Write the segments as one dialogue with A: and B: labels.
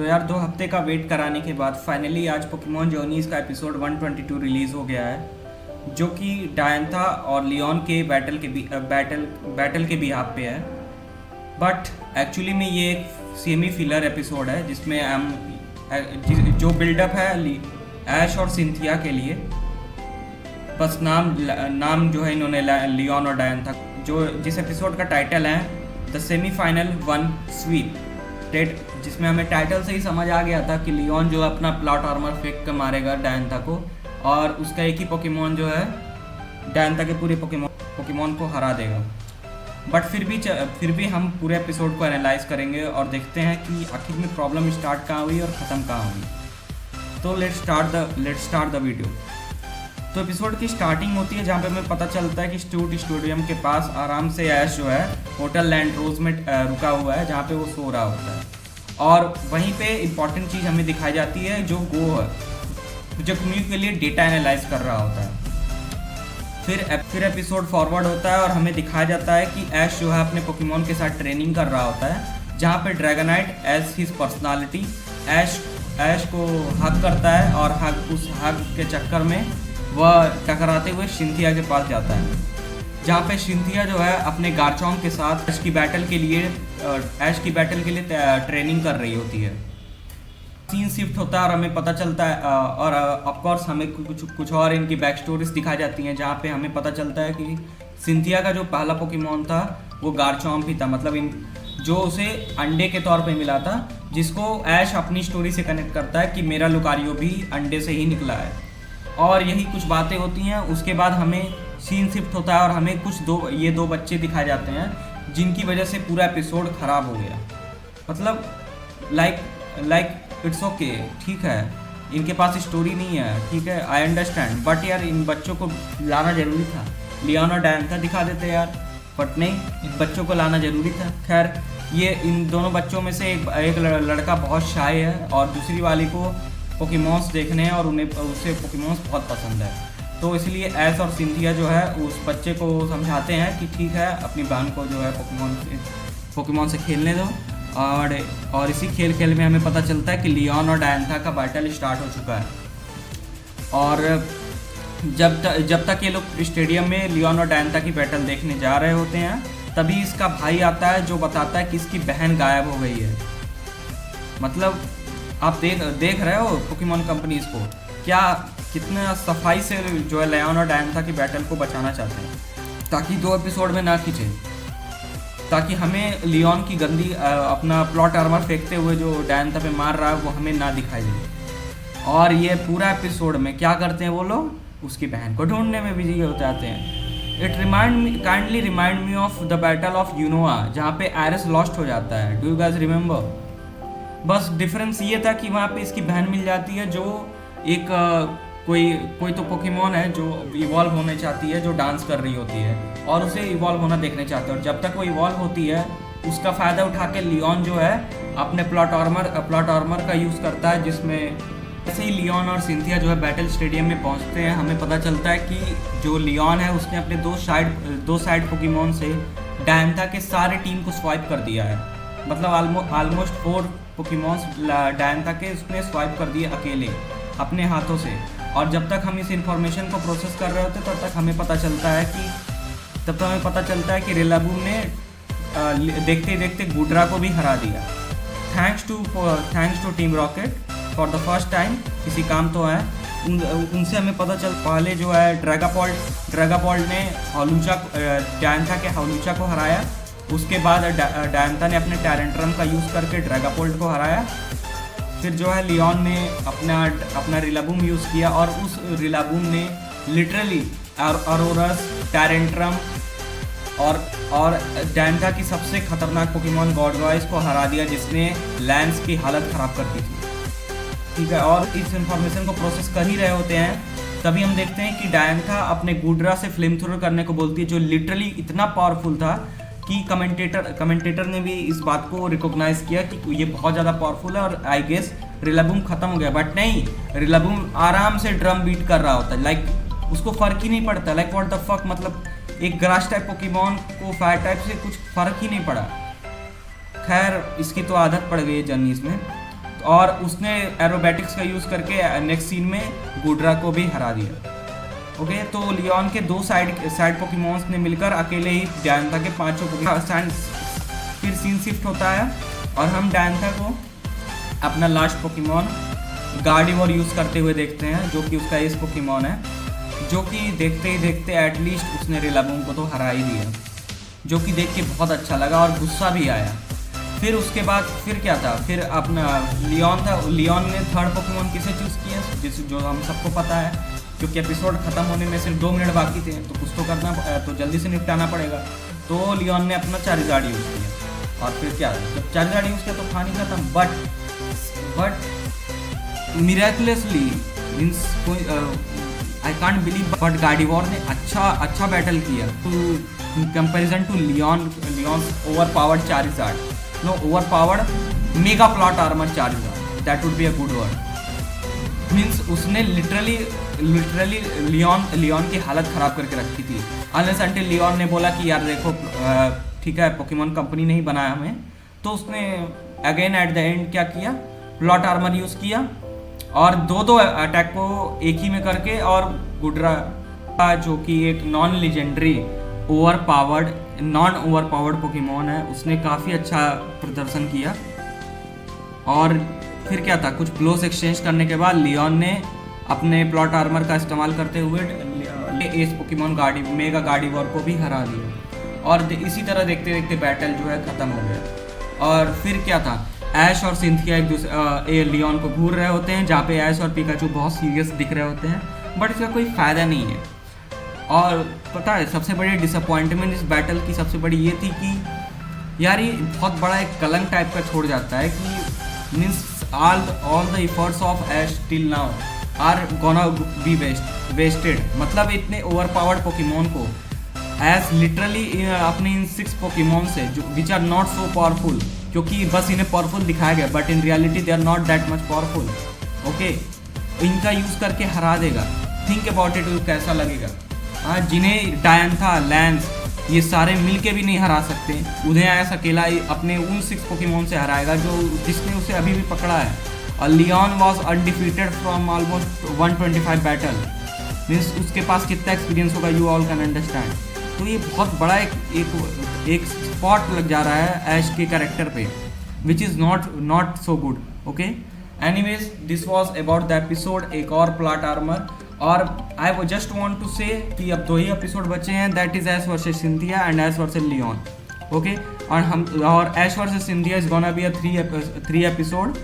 A: तो यार 2 हफ्ते का वेट कराने के बाद फाइनली आज पोकेमॉन जर्नीज का एपिसोड 122 रिलीज़ हो गया है, जो कि डायंथा और लियोन के बैटल के बिहाफ पे है। बट एक्चुअली में ये एक सेमी फिलर एपिसोड है जिसमें हम जो बिल्डअप है ऐश और सिंथिया के लिए, बस नाम जो है इन्होंने लियोन और डायंथा, जो जिस एपिसोड का टाइटल है द सेमीफाइनल वन स्वीप, जिसमें हमें टाइटल से ही समझ आ गया था कि लियोन जो अपना प्लॉट आर्मर फेंक कर मारेगा डायंथा को, और उसका एक ही पोकेमॉन जो है डायंथा के पूरे पोकेमॉन को हरा देगा। बट फिर भी हम पूरे एपिसोड को एनालाइज करेंगे और देखते हैं कि आखिर में प्रॉब्लम स्टार्ट कहाँ हुई और ख़त्म कहाँ हुई। तो लेट्स स्टार्ट द वीडियो। तो एपिसोड की स्टार्टिंग होती है जहाँ पे हमें पता चलता है कि स्टेडियम के पास आराम से ऐश जो है होटल लैंड रोज में रुका हुआ है, जहाँ पे वो सो रहा होता है। और वहीं पे इम्पॉर्टेंट चीज़ हमें दिखाई जाती है, जो गो है जो कम्यू के लिए डेटा एनालाइज कर रहा होता है। फिर एपिसोड फॉरवर्ड होता है और हमें दिखाया जाता है कि ऐश जो है अपने पोकेमॉन के साथ ट्रेनिंग कर रहा होता है, जहाँ पे ड्रैगनाइट एज हिज पर्सनालिटी ऐश को हग करता है, और उस हग के चक्कर में वह टकराते हुए सिंथिया के पास जाता है, जहाँ पे सिंथिया जो है अपने गार्चॉम्प के साथ ऐश की बैटल के लिए ट्रेनिंग कर रही होती है। सीन शिफ्ट होता है और हमें पता चलता है और ऑफकोर्स हमें कुछ और इनकी बैक स्टोरीज दिखाई जाती हैं, जहाँ पे हमें पता चलता है कि सिंथिया का जो पहला पोकेमॉन था वो गार्चॉम्प ही था, मतलब जो उसे अंडे के तौर पे मिला था, जिसको ऐश अपनी स्टोरी से कनेक्ट करता है कि मेरा लुकारियो भी अंडे से ही निकला है। और यही कुछ बातें होती हैं। उसके बाद हमें सीन शिफ्ट होता है और हमें ये दो बच्चे दिखाए जाते हैं, जिनकी वजह से पूरा एपिसोड ख़राब हो गया। मतलब लाइक इट्स ओके, ठीक है, इनके पास स्टोरी नहीं है, ठीक है, आई अंडरस्टैंड, बट यार इन बच्चों को लाना ज़रूरी था। लियोन और डायंथा दिखा देते यार, बट नहीं, इन बच्चों को लाना ज़रूरी था। खैर, ये इन दोनों बच्चों में से एक लड़का बहुत शाय है और दूसरी वाली को पोकेमॉन्स देखने हैं और उसे पोकेमॉन्स बहुत पसंद है। तो इसलिए ऐश और सिंथिया जो है उस बच्चे को समझाते हैं कि ठीक है, अपनी बहन को जो है पोकेमॉन से खेलने दो। और इसी खेल में हमें पता चलता है कि लियोन और डायंथा का बैटल स्टार्ट हो चुका है। और जब तक ये लोग स्टेडियम में लियोन और डायंथा की बैटल देखने जा रहे होते हैं, तभी इसका भाई आता है जो बताता है कि इसकी बहन गायब हो गई है। मतलब आप देख रहे हो पोकेमॉन कंपनीज को कितना सफाई से जो है लियोन और डायंथा की बैटल को बचाना चाहते हैं, ताकि 2 एपिसोड में ना खींचे, ताकि हमें लियोन की गंदी अपना प्लॉट आर्मर फेंकते हुए जो डायंथा पे मार रहा है वो हमें ना दिखाई दे। और ये पूरा एपिसोड में क्या करते हैं वो लोग, उसकी बहन को ढूंढने में बिजी हो जाते हैं। Kindly remind me of the battle of Unova, जहाँ पे एरिस लॉस्ट हो जाता है। Do you guys remember? बस डिफरेंस ये था कि वहाँ पे इसकी बहन मिल जाती है, जो एक कोई तो पोकेमॉन है जो इवॉल्व होने चाहती है, जो डांस कर रही होती है और उसे इवॉल्व होना देखने चाहते हैं। और जब तक वो इवॉल्व होती है, उसका फ़ायदा उठा के लियोन जो है अपने प्लॉट आर्मर का यूज़ करता है, जिसमें जैसे ही लियोन और सिंथिया जो है बैटल स्टेडियम में पहुंचते हैं, हमें पता चलता है कि जो लियोन है उसने अपने दो साइड पोकेमॉन से डायंथा के सारे टीम को स्वाइप कर दिया है। मतलब ऑलमोस्ट 4 पोकेमॉन्स डायंथा के उसने स्वाइप कर दिए अकेले अपने हाथों से। और जब तक हम इस इंफॉर्मेशन को प्रोसेस कर रहे होते तब तक हमें पता चलता है कि रिलाबूम ने देखते देखते गुड्रा को भी हरा दिया। Thanks to Team Rocket for the first time, किसी काम तो है। उनसे हमें पता चल, पहले जो है ड्रैगापोल्ट ने डायंथा के हॉलूचा को हराया। उसके बाद डायंथा ने अपने टैरेंट्रम का यूज़ करके ड्रैगापोल्ट को हराया। फिर जो है लियोन ने अपना रिलाबूम यूज़ किया और उस रिलाबूम ने लिटरली अरोरस, टैरेंट्रम और डायंथा की सबसे खतरनाक पोकेमॉन गॉडवाइस को हरा दिया, जिसने लैंस की हालत ख़राब कर दी थी, ठीक है। और इस इंफॉर्मेशन को प्रोसेस कर ही रहे होते हैं, तभी हम देखते हैं कि डायंथा अपने गुड्रा से फ्लेम थ्रोअर करने को बोलती है, जो लिटरली इतना पावरफुल था कि कमेंटेटर ने भी इस बात को रिकॉग्नाइज किया कि ये बहुत ज़्यादा पावरफुल है और आई गेस रिलाबूम ख़त्म हो गया। बट नहीं, रिलाबूम आराम से ड्रम बीट कर रहा होता है, लाइक उसको फ़र्क ही नहीं पड़ता। लाइक व्हाट द फक, मतलब एक ग्रास टाइप पोकेमॉन को फायर टाइप से कुछ फ़र्क ही नहीं पड़ा। खैर, इसकी तो आदत पड़ गई है जर्नीज में। और उसने एरोबैटिक्स का यूज़ करके नेक्स्ट सीन में गुड्रा को भी हरा दिया। ओके, तो लियोन के दो साइड पोकेमॉन्स ने मिलकर अकेले ही डायंथा के 5 पोकेमॉन। फिर सीन शिफ्ट होता है और हम डायंथा को अपना लास्ट पोकेमॉन गार्डिवोर यूज़ करते हुए देखते हैं, जो कि उसका एस पोकेमॉन है, जो कि देखते ही देखते एटलीस्ट उसने रिलाबूम को तो हरा ही दिया, जो कि देख के बहुत अच्छा लगा और गुस्सा भी आया। फिर उसके बाद फिर क्या था, फिर अपना लियोन था। लियोन ने थर्ड पोकेमॉन किसे चूज़ किया, जिस जो हम सबको पता है, क्योंकि एपिसोड ख़त्म होने में सिर्फ 2 मिनट बाकी थे, तो कुछ तो करना, तो जल्दी से निपटाना पड़ेगा। तो लियोन ने अपना चारिज़ार्ड यूज़ किया। और फिर क्या, जब चारिज़ार्ड यूज़ किया तो खानी खत्म, but miraculously means I can't believe, but Gardevoir ने अच्छा बैटल किया to in comparison to Leon's overpowered Charizard, no overpowered mega plot armour Charizard, that would be a good word. Means उसने literally Leon की हालत ख़राब करके रखी थी, अनलेस अंटिल लियोन ने बोला कि यार देखो ठीक है, पोकेमॉन कंपनी ने ही बनाया हमें, तो उसने अगेन एट द एंड क्या किया, प्लॉट आर्मर यूज़ किया और दो अटैक को एक ही में करके, और गुड्रा जो कि एक नॉन ओवर पावर्ड पोकेमॉन है, उसने काफ़ी अच्छा प्रदर्शन किया। और फिर क्या था, कुछ ब्लोस एक्सचेंज करने के बाद लियोन ने अपने प्लॉट आर्मर का इस्तेमाल करते हुए एस पोकेमॉन मेगा गार्डिवोर को भी हरा दिया। और इसी तरह देखते देखते बैटल जो है ख़त्म हो गया। और फिर क्या था, ऐश और सिंथिया एक दूसरे लियोन को घूर रहे होते हैं, जहाँ पे ऐश और पिकाचू बहुत सीरियस दिख रहे होते हैं, बट इसका कोई फ़ायदा नहीं है। और पता है सबसे बड़ी डिसअपॉइंटमेंट इस बैटल की सबसे बड़ी ये थी कि यार ये बहुत बड़ा एक कलंक टाइप का छोड़ जाता है कि means all the efforts of Ash till now are gonna be wasted. मतलब इतने ओवर पावर्ड पोकेमॉन को एज लिटरली अपने इन 6 पोकेमॉन से जो which are not so powerful, क्योंकि बस इन्हें पावरफुल दिखाया गया, but in reality they are not that much powerful. Okay, इनका यूज़ करके हरा देगा। थिंक अबाउट इट, कैसा लगेगा। हाँ, जिन्हें डायंथा, लैंस ये सारे मिल के भी नहीं हरा सकते, उन्हें ऐसा अकेला अपने उन 6 पोकेमॉन से हराएगा जो जिसने उसे अभी भी पकड़ा है। और Leon was undefeated from almost 125 battle, मीन्स उसके पास कितना एक्सपीरियंस होगा, यू ऑल कैन अंडरस्टैंड। तो ये बहुत बड़ा एक स्पॉट लग जा रहा है ऐश के कैरेक्टर पे, which is not so good. Okay, anyways this was about the episode, एक और प्लॉट आर्मर। और आई वो जस्ट वॉन्ट टू से कि अब 2 ही एपिसोड बचे हैं, that is Ash versus Cynthia and Ash versus Leon. Okay, और Ash versus Cynthia is gonna be a 3 episode,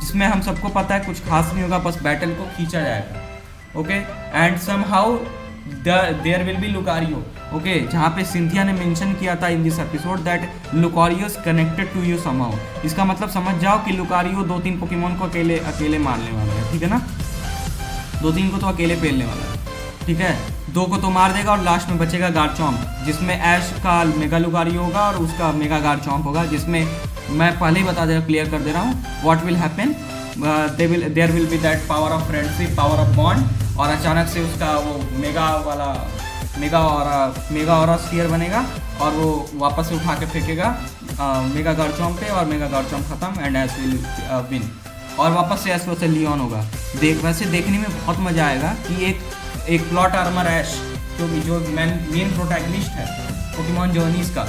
A: जिसमें हम सबको पता है कुछ खास नहीं होगा, बस बैटल को खींचा जाएगा। Okay, and somehow there will be Lucario. Okay, जहाँ पे सिंथिया ने मेंशन किया था in this episode that Lucario is connected to you somehow, इसका मतलब समझ जाओ कि लुकारियो 2-3 पोकेमॉन को अकेले मारने वाला है, ठीक है ना। 2-3 को तो अकेले पेलने वाला है, ठीक है। 2 को तो मार देगा और लास्ट में बचेगा गार्चॉम्प, जिसमें ऐश का मेगा लुकारियो होगा और उसका मेगा गार्चॉम्प होगा, जिसमें मैं पहले ही क्लियर कर दे रहा हूँ what will happen. There will be that power of friendship, power of bond, और अचानक से उसका वो मेगा और स्फीयर बनेगा और वो वापस से उठा के फेंकेगा मेगा गार्चॉम्प पे, और मेगा गार्चॉम्प खत्म एंड ऐश विल विन, और वापस से ऐश से लियोन होगा। वैसे देखने में बहुत मज़ा आएगा कि एक प्लॉट आर्मर ऐश जो मेन प्रोटैगनिस्ट है पोकेमॉन जर्नीज का,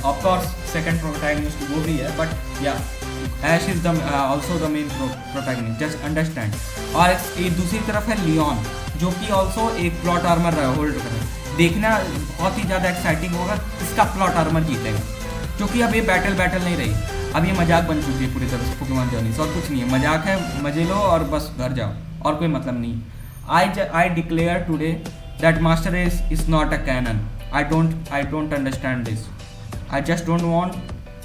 A: ऑफ कोर्स सेकंड प्रोटैगनिस्ट वो भी है, but yeah Ash is the also the main protagonist, just understand. और एक दूसरी तरफ है लियोन, जो कि ऑल्सो एक प्लॉट आर्मर होल्ड करे। देखना बहुत ही ज़्यादा एक्साइटिंग होगा, किसका प्लॉट आर्मर जीतेगा, क्योंकि अब ये बैटल नहीं रही, अब ये मजाक बन चुकी है पूरी तरह से पोकेमॉन जर्नीज, और कुछ नहीं है, मजाक है, मजे लो और बस घर जाओ, और कोई मतलब नहीं। I declare today that master race is not a canon. I don't understand this, I just don't want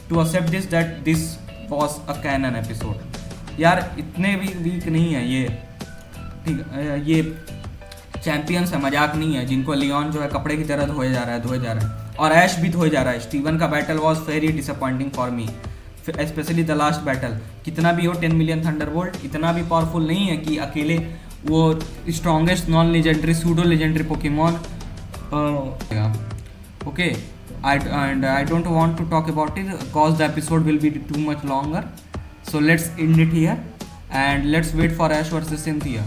A: to accept this that this was a canon episode. यार इतने भी वीक नहीं है ये, ठीक, ये चैंपियंस है, मजाक नहीं है, जिनको लियोन जो है कपड़े की तरह धोए जा रहा है, और ऐश भी धोए जा रहा है। स्टीवन का battle was very disappointing for me, specially the last battle. कितना भी हो 10 मिलियन थंडरबोल्ट इतना भी पावरफुल नहीं है कि अकेले वो strongest non legendary pseudo legendary Pokemon. Okay, I don't want to talk about it because the episode will be too much longer. So let's end it here and let's wait for Ash versus Cynthia.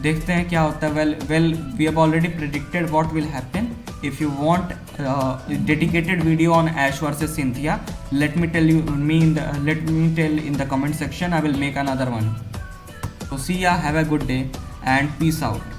A: देखते हैं क्या होता है। Well we have already predicted what will happen. If you want dedicated video on Ash versus Cynthia, let me tell in the comment section. I will make another one. So see ya, have a good day and peace out.